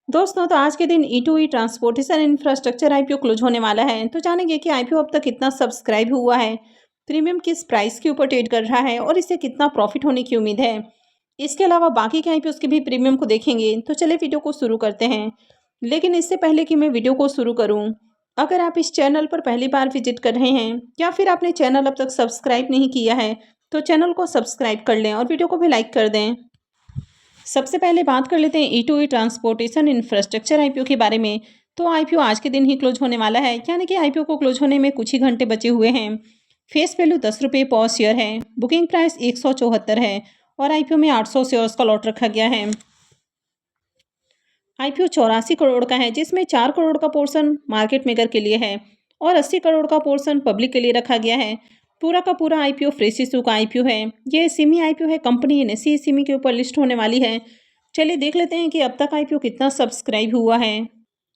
दोस्तों तो आज के दिन E2E transportation infrastructure IPO close होने वाला है। तो जानेंगे कि आईपीओ अब तक कितना सब्सक्राइब हुआ है, प्रीमियम किस प्राइस के ऊपर ट्रेड कर रहा है और इससे कितना प्रॉफिट होने की उम्मीद है। इसके अलावा बाकी के आईपीओ के भी प्रीमियम को देखेंगे। तो चलिए वीडियो को शुरू करते हैं। लेकिन इससे पहले कि मैं वीडियो को शुरू करूँ, अगर आप इस चैनल पर पहली बार विजिट कर रहे हैं या फिर आपने चैनल अब तक सब्सक्राइब नहीं किया है तो चैनल को सब्सक्राइब कर लें और वीडियो को भी लाइक कर दें। सबसे पहले बात कर लेते हैं E2E ट्रांसपोर्टेशन इंफ्रास्ट्रक्चर आईपीओ के बारे में। तो आईपीओ आज के दिन ही क्लोज होने वाला है, यानी कि आईपीओ को क्लोज होने में कुछ ही घंटे बचे हुए हैं। फेस वैल्यू 10 रुपये पर शेयर है, बुकिंग प्राइस 174 है और आईपीओ में 800 शेयर्स का लॉट रखा गया है। आईपीओ 84 करोड़ का है, जिसमें 4 करोड़ का पोर्शन मार्केट मेकर के लिए है और 80 करोड़ का पोर्शन पब्लिक के लिए रखा गया है। पूरा का पूरा आईपीओ फ्रेश इशू का आईपीओ है। ये सिमी आईपीओ है, कंपनी एनएसई सिमी के ऊपर लिस्ट होने वाली है। चलिए देख लेते हैं कि अब तक आईपीओ कितना सब्सक्राइब हुआ है।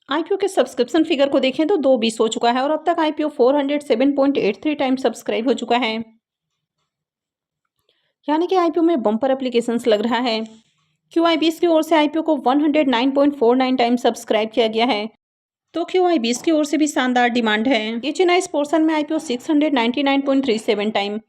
आईपीओ के सब्सक्रिप्शन फिगर को देखें तो 2/20 हो चुका है और अब तक आईपीओ 407.83 टाइम सब्सक्राइब हो चुका है, यानी कि आईपीओ में बम्पर एप्लीकेशंस लग रहा है। QI20 की ओर से आईपीओ को 109.49 टाइम सब्सक्राइब किया गया है। तो QI20 की ओर से भी शानदार डिमांड है। HNI पोर्शन में IPO 699.37 time,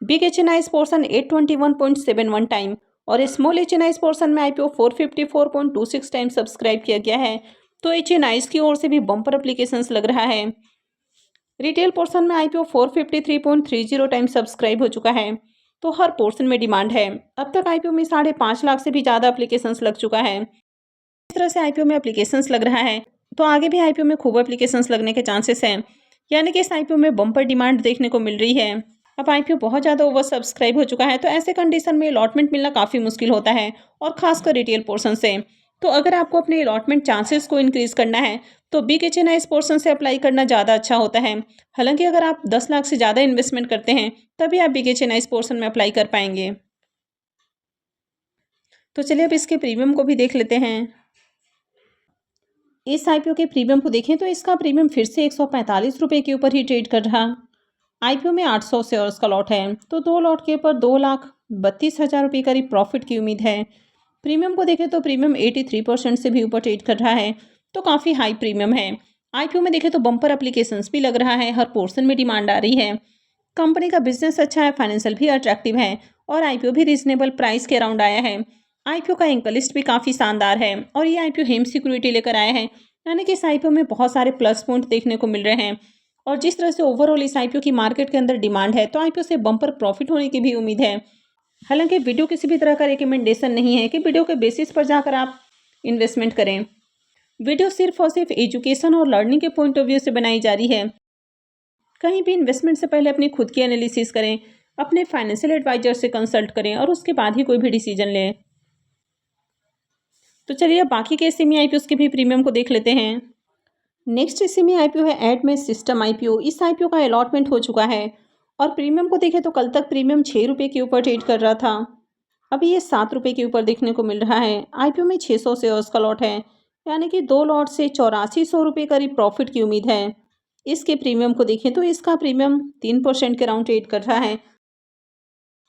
big HNI portion 821.71 time और स्मॉल HNI पोर्शन में आईपीओ 454.26 टाइम सब्सक्राइब किया गया है। तो HNI की ओर से भी बम्पर एप्लीकेशंस लग रहा है। रिटेल पोर्शन में आईपीओ 453.30 टाइम सब्सक्राइब हो चुका है। तो हर पोर्शन में डिमांड है। अब तक आईपीओ में 5.5 लाख से भी ज़्यादा एप्लीकेशंस लग चुका है। इस तरह से आईपीओ में एप्लीकेशंस लग रहा है तो आगे भी आईपीओ में खूब एप्लीकेशंस लगने के चांसेस हैं, यानी कि इस आईपीओ में बम्पर डिमांड देखने को मिल रही है। अब आईपीओ बहुत ज़्यादा ओवर सब्सक्राइब हो चुका है, तो ऐसे कंडीशन में अलॉटमेंट मिलना काफ़ी मुश्किल होता है और खासकर रिटेल पोर्शन से। तो अगर आपको अपने अलॉटमेंट चांसेस को इंक्रीज करना है तो बिग HNI पोर्शन से अप्लाई करना ज़्यादा अच्छा होता है। हालांकि अगर आप 10 लाख से ज़्यादा इन्वेस्टमेंट करते हैं तभी आप बिग HNI पोर्शन में अप्लाई कर पाएंगे। तो चलिए अब इसके प्रीमियम को भी देख लेते हैं। इस आईपीओ के प्रीमियम को देखें तो इसका प्रीमियम फिर से 145 रुपये के ऊपर ही ट्रेड कर रहा। आईपीओ में 800 शेयर्स का लॉट है, तो 2 लॉट के ऊपर 2,32,000 रुपये करीब प्रॉफिट की उम्मीद है। प्रीमियम को देखें तो प्रीमियम 83% से भी ऊपर ट्रेड कर रहा है, तो काफ़ी हाई प्रीमियम है। आईपीओ में देखें तो बम्पर एप्लीकेशंस भी लग रहा है, हर पोर्शन में डिमांड आ रही है। कंपनी का बिजनेस अच्छा है, फाइनेंशियल भी अट्रैक्टिव है और आईपीओ भी रीजनेबल प्राइस के अराउंड आया है। आईपीओ का एंकर लिस्ट भी काफ़ी शानदार है और ये आईपीओ हेम सिक्योरिटी लेकर आया है, यानी कि इस आईपीओ में बहुत सारे प्लस पॉइंट देखने को मिल रहे हैं। और जिस तरह से ओवरऑल इस आईपीओ की मार्केट के अंदर डिमांड है तो आईपीओ से बम्पर प्रॉफिट होने की भी उम्मीद है। हालांकि वीडियो किसी भी तरह का रिकमेंडेशन नहीं है कि वीडियो के बेसिस पर जाकर आप इन्वेस्टमेंट करें। वीडियो सिर्फ और सिर्फ एजुकेशन और लर्निंग के पॉइंट ऑफ व्यू से बनाई जा रही है। कहीं भी इन्वेस्टमेंट से पहले अपनी खुद की एनालिसिस करें, अपने फाइनेंशियल एडवाइजर से कंसल्ट करें और उसके बाद ही कोई भी डिसीजन लें। तो चलिए अब बाकी के सिमी आईपीओ के भी प्रीमियम को देख लेते हैं। नेक्स्ट सिमी आईपीओ है एडमेस सिस्टम आईपीओ। इस आईपीओ का अलॉटमेंट हो चुका है और प्रीमियम को देखें तो कल तक प्रीमियम 6 रुपये के ऊपर ट्रेड कर रहा था, अभी ये 7 रुपये के ऊपर देखने को मिल रहा है। आईपीओ में 600 शेयर्स का लॉट है, यानी कि 2 लॉट से 8400 रुपये करीब प्रॉफिट की उम्मीद है। इसके प्रीमियम को देखें तो इसका प्रीमियम 3% के राउंड ट्रेड कर रहा है,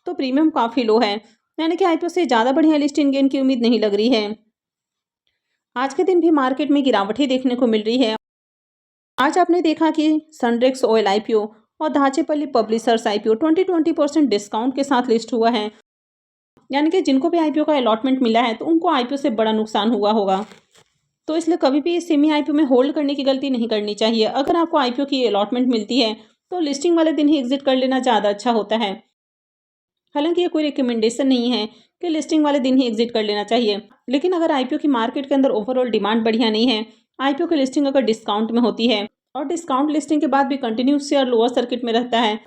तो प्रीमियम काफ़ी लो है, यानी कि आईपीओ से ज़्यादा बढ़िया लिस्टिंग गेन की उम्मीद नहीं लग रही है। आज के दिन भी मार्केट में गिरावट ही देखने को मिल रही है। आज आपने देखा कि सनरेक्स ऑयल आईपीओ और धाचेपल्ली पब्लिशर्स आईपीओ 20% डिस्काउंट के साथ लिस्ट हुआ है, यानी कि जिनको भी आईपीओ का अलॉटमेंट मिला है तो उनको आईपीओ से बड़ा नुकसान हुआ होगा। तो इसलिए कभी भी सेमी आईपीओ में होल्ड करने की गलती नहीं करनी चाहिए। अगर आपको आईपीओ की अलॉटमेंट मिलती है तो लिस्टिंग वाले दिन ही एग्जिट कर लेना ज़्यादा अच्छा होता है। हालांकि ये कोई रिकमेंडेशन नहीं है कि लिस्टिंग वाले दिन ही एग्जिट कर लेना चाहिए, लेकिन अगर आईपीओ की मार्केट के अंदर ओवरऑल डिमांड बढ़िया नहीं है, आईपीओ की लिस्टिंग अगर डिस्काउंट में होती है और डिस्काउंट लिस्टिंग के बाद भी कंटिन्यूस शेयर लोअर सर्किट में रहता है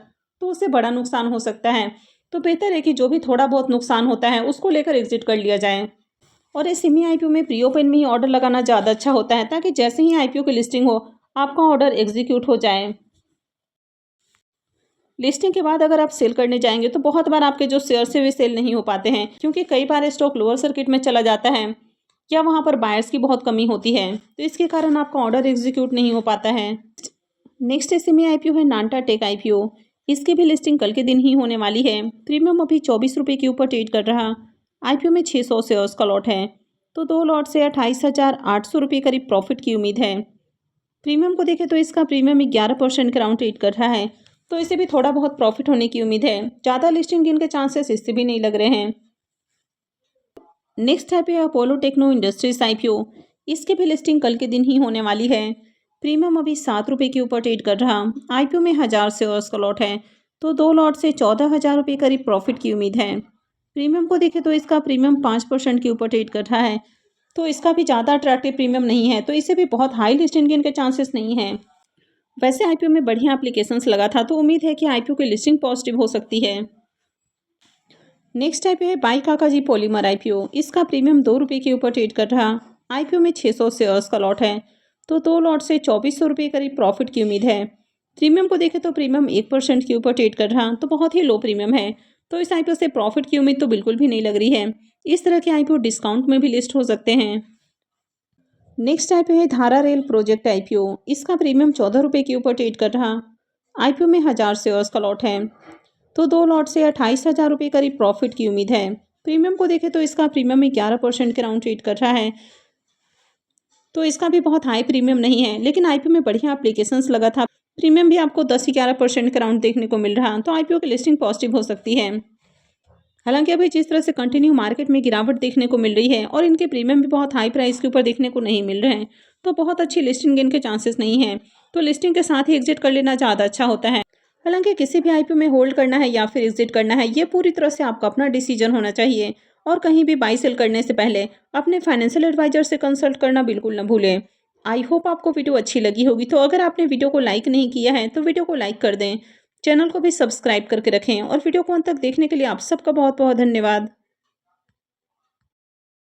तो उससे बड़ा नुकसान हो सकता है। तो बेहतर है कि जो भी थोड़ा बहुत नुकसान होता है उसको लेकर एग्जिट कर लिया जाए। और इस सिमी आईपीओ में प्री ओपन में ही ऑर्डर लगाना ज़्यादा अच्छा होता है, ताकि जैसे ही आईपीओ की लिस्टिंग हो आपका ऑर्डर एग्जीक्यूट हो जाए। लिस्टिंग के बाद अगर आप सेल करने जाएंगे तो बहुत बार आपके जो शेयर से वे सेल नहीं हो पाते हैं, क्योंकि कई बार स्टॉक लोअर सर्किट में चला जाता है या वहाँ पर बायर्स की बहुत कमी होती है, तो इसके कारण आपका ऑर्डर एग्जीक्यूट नहीं हो पाता है। नेक्स्ट सिमी आईपीओ है नानटा टेक आईपीओ। इसकी भी लिस्टिंग कल के दिन ही होने वाली है। प्रीमियम अभी 24 रुपये के ऊपर ट्रेड कर रहा। आईपीओ में 600 शेयर्स का लॉट है, तो 2 लॉट से 28,800 रुपये करीब प्रॉफिट की उम्मीद है। प्रीमियम को देखें तो इसका प्रीमियम 11% के राउंड ट्रेड कर रहा है, तो इसे भी थोड़ा बहुत प्रॉफिट होने की उम्मीद है। ज़्यादा लिस्टिंग गिन के चांसेस इससे भी नहीं लग रहे हैं। नेक्स्ट है पे अपोलो टेक्नो इंडस्ट्रीज आईपीओ। इसकी भी लिस्टिंग कल के दिन ही होने वाली है। प्रीमियम अभी 7 रुपये के ऊपर ट्रेड कर रहा। आईपीओ में 1000 शेयर्स का लॉट है, तो 2 लॉट से 14,000 रुपये करीब प्रॉफिट की उम्मीद है। प्रीमियम को देखें तो इसका प्रीमियम 5% के ऊपर ट्रेड कर रहा है, तो इसका भी ज़्यादा अट्रैक्टिव प्रीमियम नहीं है, तो इसे भी बहुत हाई लिस्टिंग गिन के चांसेस नहीं है। वैसे आईपीओ में बढ़िया एप्लीकेशंस लगा था, तो उम्मीद है कि आईपीओ की लिस्टिंग पॉजिटिव हो सकती है। नेक्स्ट आईपीओ है बाई काकाजी पॉलीमर आईपीओ। इसका प्रीमियम 2 रुपये के ऊपर ट्रेड कर रहा। आईपीओ में 600 शेयर्स का लॉट है, तो 2 लॉट से 2400 रुपये करीब प्रॉफिट की उम्मीद है। प्रीमियम को देखें तो प्रीमियम 1% के ऊपर ट्रेड कर रहा, तो बहुत ही लो प्रीमियम है, तो इस आईपीओ से प्रॉफिट की उम्मीद तो बिल्कुल भी नहीं लग रही है। इस तरह के आईपीओ डिस्काउंट में भी लिस्ट हो सकते हैं। नेक्स्ट आईपीओ है धारा रेल प्रोजेक्ट आईपीओ। इसका प्रीमियम 14 रुपये के ऊपर ट्रेड कर रहा। आईपीओ में 1000 शेयर्स का लॉट है, तो 2 लॉट से 28,000 रुपये करीब प्रॉफिट की उम्मीद है। प्रीमियम को देखें तो इसका प्रीमियम 11% के राउंड ट्रेड कर रहा है, तो इसका भी बहुत हाई प्रीमियम नहीं है, लेकिन आईपीओ में बढ़िया एप्लीकेशंस लगा था। प्रीमियम भी आपको 10-11% के राउंड देखने को मिल रहा, तो आईपीओ की लिस्टिंग पॉजिटिव हो सकती है। हालांकि अभी जिस तरह से कंटिन्यू मार्केट में गिरावट देखने को मिल रही है और इनके प्रीमियम भी बहुत हाई प्राइस के ऊपर देखने को नहीं मिल रहे हैं, तो बहुत अच्छी लिस्टिंग गिन के चांसेस नहीं है, तो लिस्टिंग के साथ ही एग्जिट कर लेना ज़्यादा अच्छा होता है। हालांकि किसी भी आईपीओ में होल्ड करना है या फिर एग्जिट करना है, ये पूरी तरह से आपका अपना डिसीजन होना चाहिए, और कहीं भी बाई सेल करने से पहले अपने फाइनेंशियल एडवाइजर से कंसल्ट करना बिल्कुल न भूलें। आई होप आपको वीडियो अच्छी लगी होगी, तो अगर आपने वीडियो को लाइक नहीं किया है तो वीडियो को लाइक कर दें, चैनल को भी सब्सक्राइब करके रखें, और वीडियो को अंत तक देखने के लिए आप सबका बहुत बहुत धन्यवाद।